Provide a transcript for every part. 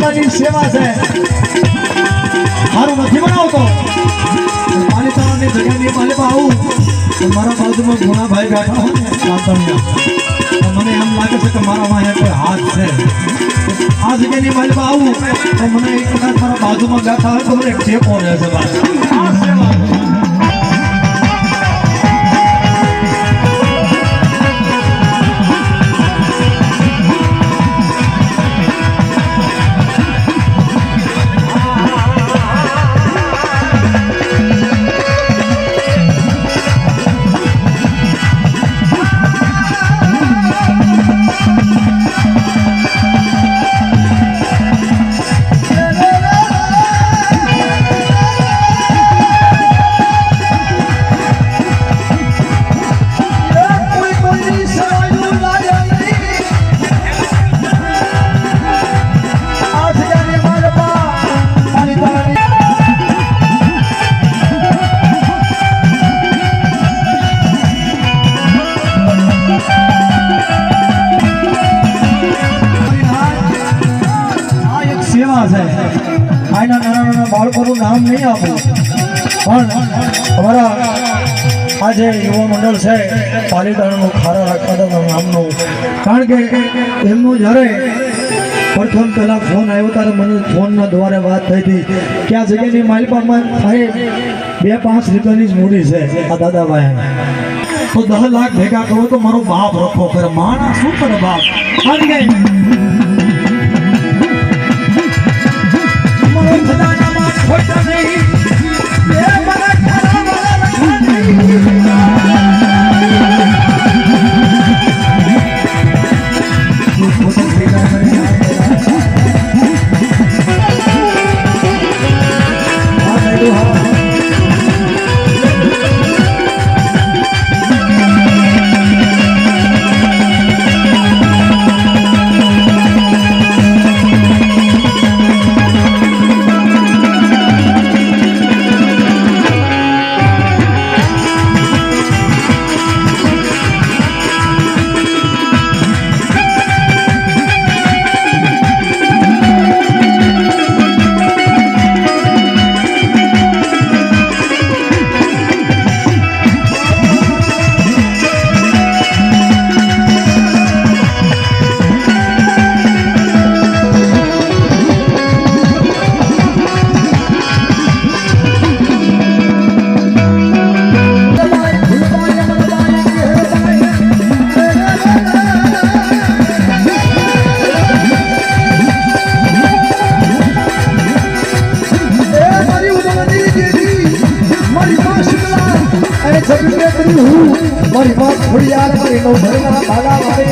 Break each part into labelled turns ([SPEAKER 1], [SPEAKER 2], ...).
[SPEAKER 1] ભોલાની સેવા છે મારું નથી બનાવતો પાલિતાણાની જગ્યાની પાલિપા આવું મારા બાજુમાં ગુણાભાઈ બેઠા હોય ને કાતણિયા મને એમ લાગે છે કે મારા વાહે કોઈ હાથ છે આ જગ્યાની પાલિપા આવું તો મને એક વખત મારા બાજુમાં બેઠા હોય તો મને એક ટેપો રહે છે આ સેવા બાળકોનું નામ નહીં આપું પણ અમારા આ જે યુવા મંડળ છે પાલિતાણાનું ખારા રાખવાના નામનું કારણ કે એમનું જ્યારે પ્રથમ પહેલાં ફોન આવ્યો ત્યારે મને ફોનના દ્વારા વાત થઈ હતી કે આ જગ્યાની માલિપામાં 2-5 રૂપિયાની જ મૂડી છે આ દાદાભાઈ તો 10 લાખ ભેગા કરો તો મારો બાપ રખો કરે માણા શું કરે બાપ આવી ગઈ ખોટા નહીં એ મને ખરા વાળા મારી વાત થોડી યાદ કરી નો ભરેલા ભાગા મારે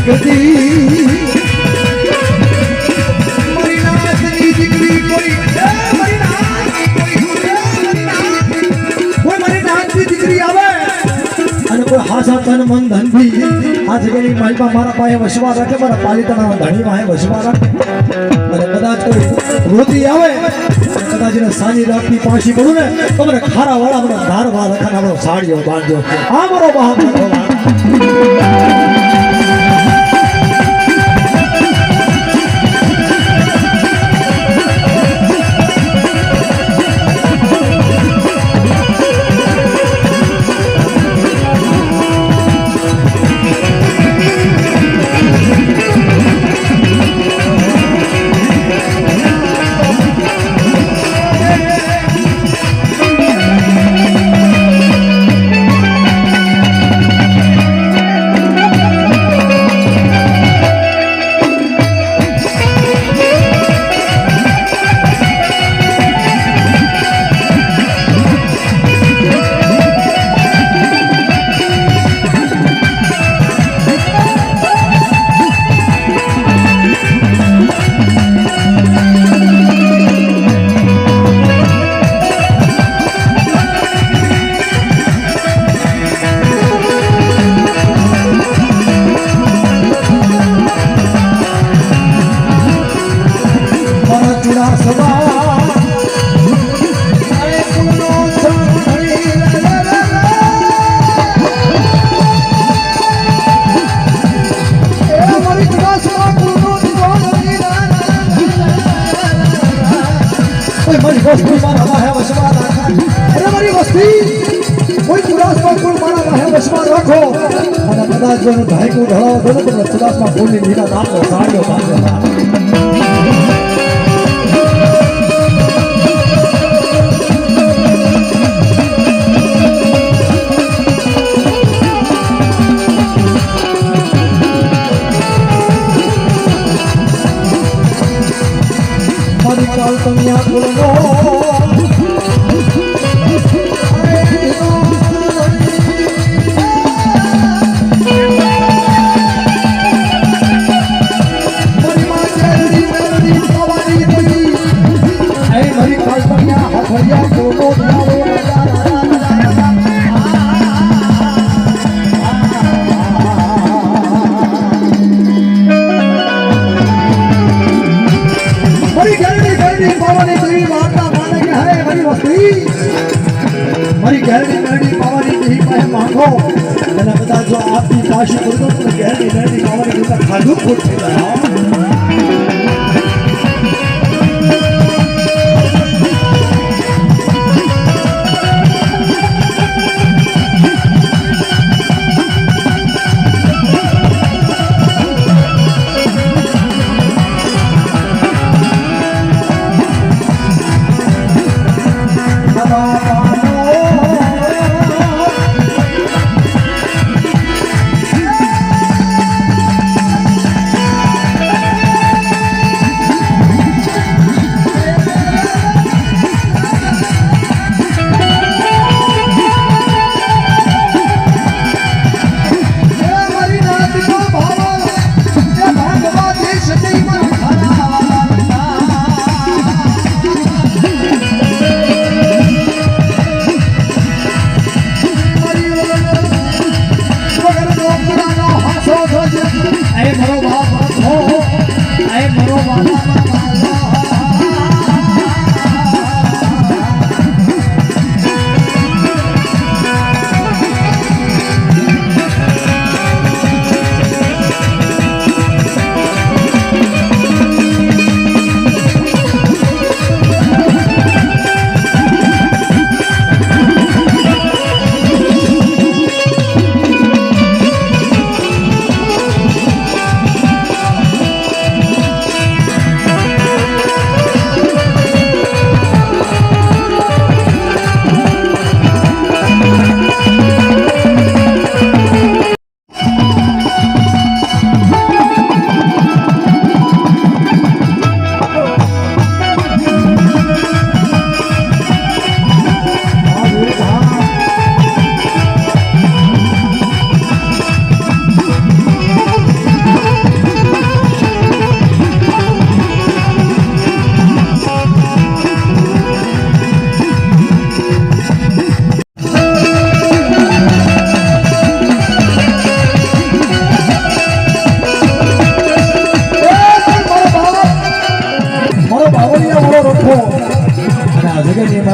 [SPEAKER 1] જગતી મારી નાચની દીકરી કોઈ મારી નાચની દીકરી આવે અને કોઈ હાસા તન મન ધનથી આ જગ્યાની માલમાં મારા પાસે વસવા રાખે મારા પાલિતાના ધણી પાસે વસવા રાખે અને કદાચ કોઈ રોતી આવે કદાચ એને સાની રાખની પાછી પડું ને તો મને ખારા વાળા મને ધાર વાર રખાને આપણો સાડીઓ બાંધજો આ મારો બહાર વસ્તી મારા વાહે વસવા રાખો અરે મારી વસ્તી કોઈ ચુડાસમાં ફૂલ મારા વાહે વસવા રાખો અને કદાચ જો ઢાઈકું ઢળાવો દો તો ચુડાસમાં ફૂલની લીલા નામનો સાડીઓ બાંધો કન્યા કુળનો મારી ગેરડી મેરડી પાવાની નહીં પાસે માંગો અને બધા જો આપની પાછી કરતો તો ગેરડી મેરડી પાવાની કરતા ખાધું ખોટ થઈ જાય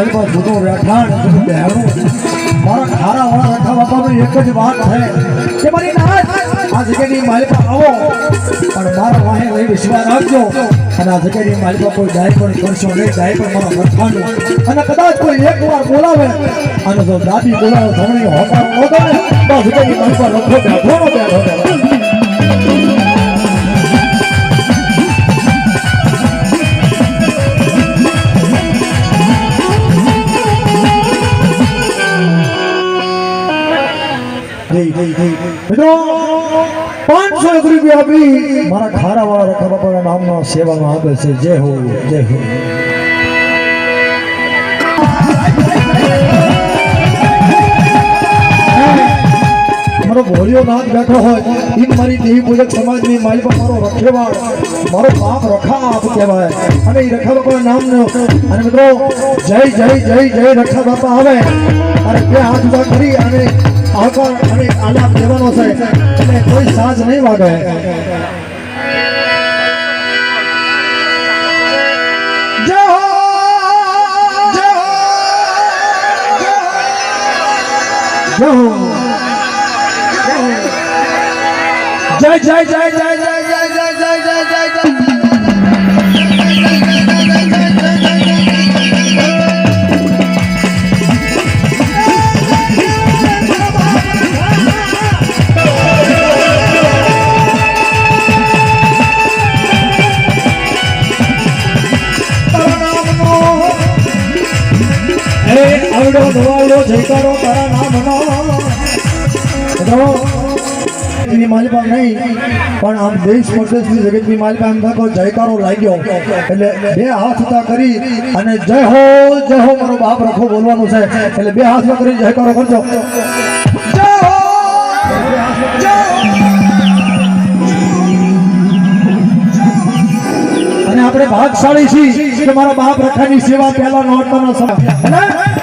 [SPEAKER 1] મારી પાસે જૂનું વ્યાખ્યાન બેહાડું મારા ખારા વાળા રખા બાપાનું એક જ વાત છે કે મારી નાચ આ જગ્યાની મારી પાસે આવો પણ મારા વાહે લઈ વિશ્વાસ રાખજો અને આ જગ્યાની મારી પાસે કોઈ જાય પણ કરશો નહીં જાય પણ મારા રખાનું અને કદાચ કોઈ એક વાર બોલાવે અને જો દાદી બોલાવે ધમણી હોકાર ન દે તો જગ્યાની મારી પાસે રખો બેઠો મિત્રો 500 રૂપિયા આપી મારા ખારા વાળા રખા બાપાના નામનો સેવામાં આપે છે જય હો જય હો મારો ભોળિયો નાથ બેઠો હોય ઈ મારી દેવી પૂજક સમાજની માલિક મારો રખેવાળ મારો બાપ રખા આપ કહેવાય અને એ રખા બાપાના નામનો અને મિત્રો જય જય જય જય રખા બાપા આવે અને બે હાથ ઉભા કરી અને આકાર અને આલાપ દેવાનો છે એટલે કોઈ સાજ નહીં વાગે જય જય જય જય જય જય જય જય જય જય જય નવાવડો જયકારો તારા નામનો એની માલિકા નહીં પણ આમ દેશ પરદેશની જગતની માલિકા એમ થકો જયકારો લાગ્યો એટલે બે હાથ ઉતા કરી અને જય હો મારો બાપ રખો બોલવાનું છે એટલે બે હાથ કરી જયકારો કરજો જય હો અને આપણે ભાગશાળી છીએ કે મારા બાપ રખાની સેવા પહેલા નોટનો સમય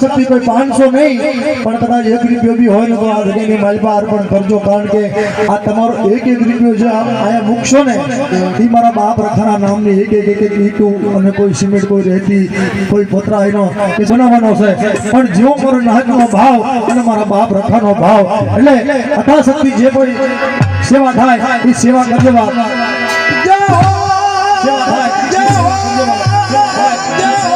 [SPEAKER 1] શક્તિ કોઈ 500 નહીં પણ કદાચ 1 રૂપિયો બી હોય ને તો આ જગ્યાની માલિકા અર્પણ કરજો કારણ કે આ તમારો એક રૂપિયો જે આયા મૂકશો ને એ મારા બાપ રખાના નામની એક ઈટું અને કોઈ સિમેન્ટ કોઈ રહેતી કોઈ પતરા એનો એ બનાવવાનો છે પણ જેવો મારો નાહકનો ભાવ અને મારા બાપ રખાનો ભાવ એટલે યથાશક્તિ જે કોઈ સેવા થાય એ સેવા કરી દેવા જય હો સેવા થાય જય હો જય જય જય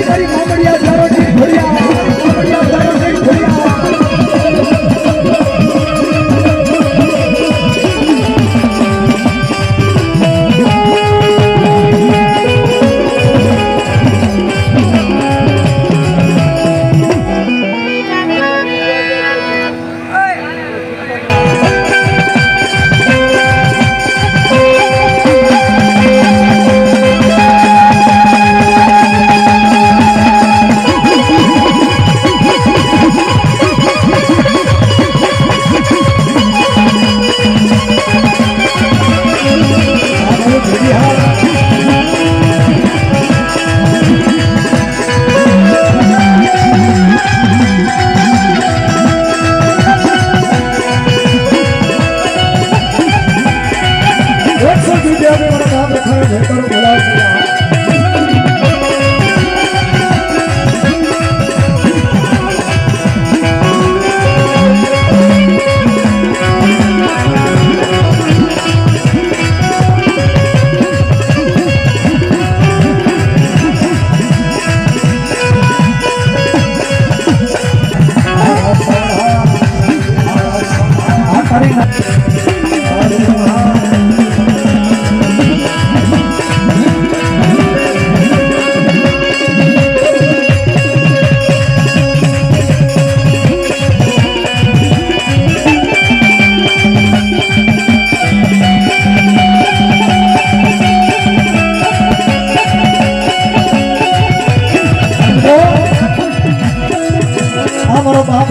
[SPEAKER 1] મારી મામડિયા ચારોટી ભરિયા મામડિયા ચારોટી ભરિયા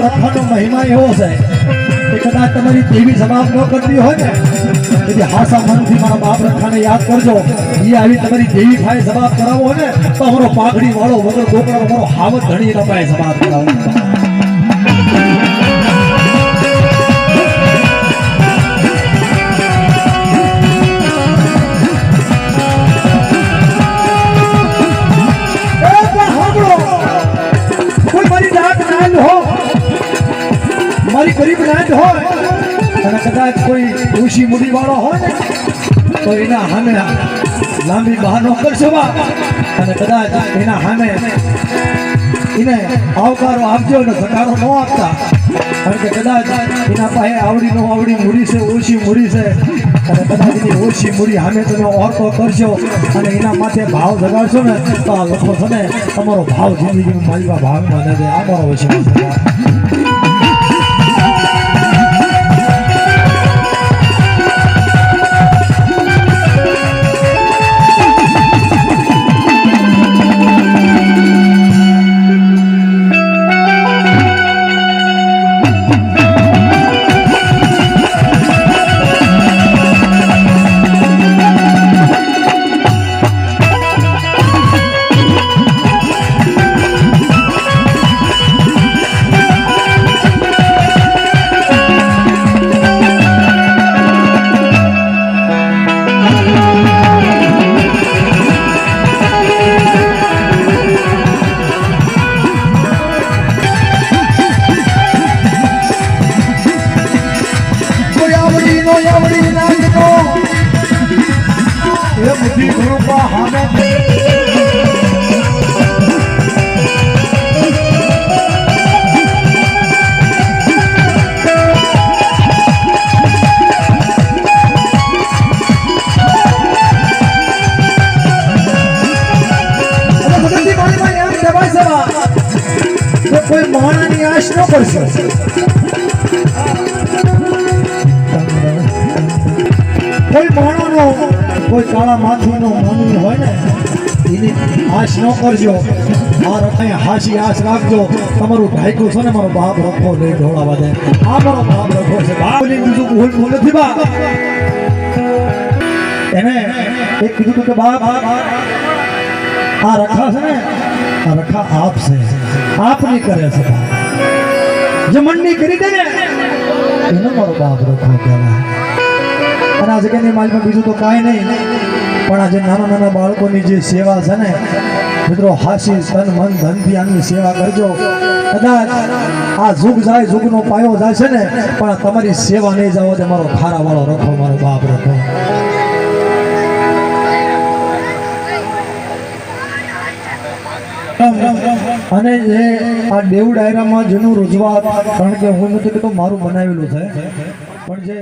[SPEAKER 1] રખાનો મહિમા એવો છે કે કદાચ તમારી દેવી જવાબ ન કરતી હોય ને તેથી હાસા મનથી મારા બાપ રખાને યાદ કરજો. એ આવી તમારી દેવી થાય જવાબ કરાવો ને તો અમારો પાઘડી વાળો વગર ગોકળાનો મારો હાવત ધણી રમાય જવાબ કરાવો. મારી ગરીબ નાત હોય અને કદાચ કોઈ ઓછી મૂડી વાળો હોય ને તો એના સામે લાંબી બહાનો કરશો અને કદાચ એના સામે એને આવકારો આપજો ને ધકારો ન આપતા. કારણ કે કદાચ એના પાસે આવડી નો આવડી મૂડી છે, ઓછી મૂડી છે અને કદાચ એની ઓછી મૂડી સામે તમે ઓરતો કરશો અને એના માથે ભાવ જગાડશો ને તો આ લોકો છે ને તમારો ભાવ જિંદગીમાં માલિકા ભાગમાં ન જાય. આ મારો વિશ્વાસ છે. કોઈ માણાની આશ ન કરશો. કોઈ માણોનો કોઈ કાળા માથીનો માનવી હોય ને એની આશ ન કરજો. આ રખાય હાશી આશ રાખજો. તમારું ઢાઈકું છે ને મારો બાપ રખો નહીં ઢોળાવા દે. આ મારો બાપ રખો છે. બાપની બીજું ભૂલ નથી બા. એને એક કીધું કે બાપ આ રખા છે ને આ રખા આપ છે, આપ નહીં કરે છે. જે મંડી કરી દે ને એનો મારો બાપ રખો કહેવાય. અને આ જગ્યાની માલમાં બીજું તો કાંઈ નહીં પણ આજે નાના નાના બાળકોની જે સેવા છે ને મિત્રો હાસી તન મન ધનથી આની સેવા કરજો. કદાચ આ જુગ જાય જુગનો પાયો જાય છે ને પણ તમારી સેવા નહીં જાવ તો મારો ખારા વાળો રખો, મારો બાપ રખો. અને જે આ દેવ ડાયરામાં જેનું રજૂઆત કારણ કે હું નથી કહેતો મારું બનાવેલું છે પણ જે